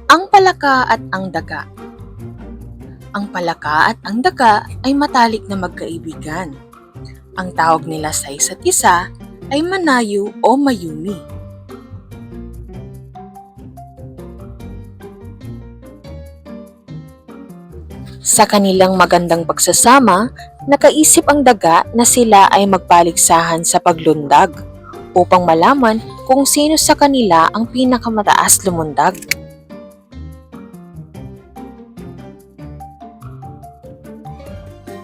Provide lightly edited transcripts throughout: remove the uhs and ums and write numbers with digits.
Ang palaka at ang daga. Ang palaka at ang daga ay matalik na magkaibigan. Ang tawag nila sa isa't isa ay manayu o mayumi. Sa kanilang magandang pagsasama, nakaisip ang daga na sila ay magpaligsahan sa paglundag upang malaman kung sino sa kanila ang pinakamataas lumundag.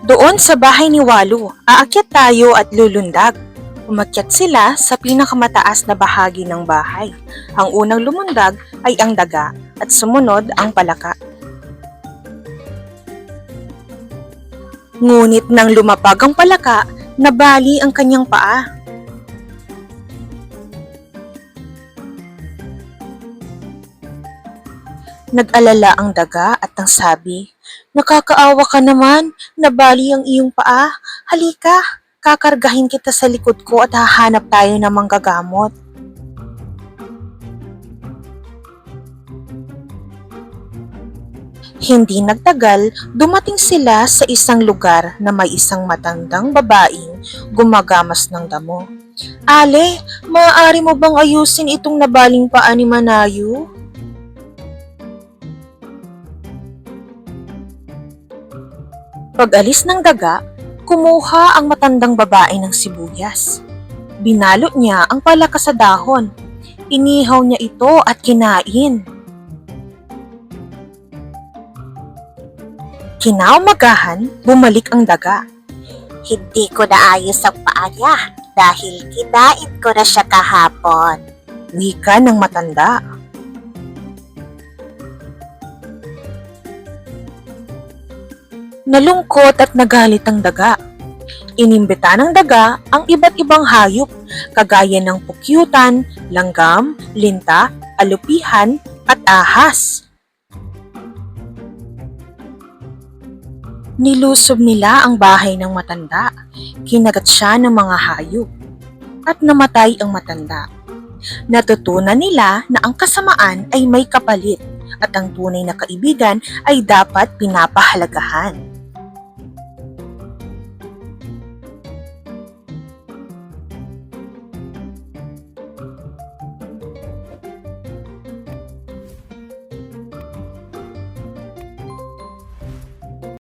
Doon sa bahay ni Walu, aakyat tayo at lulundag. Umakyat sila sa pinakamataas na bahagi ng bahay. Ang unang lumundag ay ang daga at sumunod ang palaka. Ngunit nang lumapag ang palaka, nabali ang kanyang paa. Nag-alala ang daga at ang sabi, "Nakakaawa ka naman, nabali ang iyong paa. Halika, kakargahin kita sa likod ko at hahanap tayo ng manggagamot." Hindi nagtagal, dumating sila sa isang lugar na may isang matandang babaeng gumagamas ng damo. "Ale, maaari mo bang ayusin itong nabaling paa ni Manayu?" Pag-alis ng daga, kumuha ang matandang babae ng sibuyas. Binalot niya ang palaka sa dahon. Inihaw niya ito at kinain. Kinaumagahan, bumalik ang daga. Hindi ko naayos ang paa niya dahil kinain ko na siya kahapon. Wika ng matanda. Nalungkot at nagalit ang daga. Inimbita ng daga ang iba't ibang hayop, kagaya ng pukyutan, langgam, linta, alupihan, at ahas. Nilusob nila ang bahay ng matanda. Kinagat siya ng mga hayop at namatay ang matanda. Natutunan nila na ang kasamaan ay may kapalit at ang tunay na kaibigan ay dapat pinapahalagahan.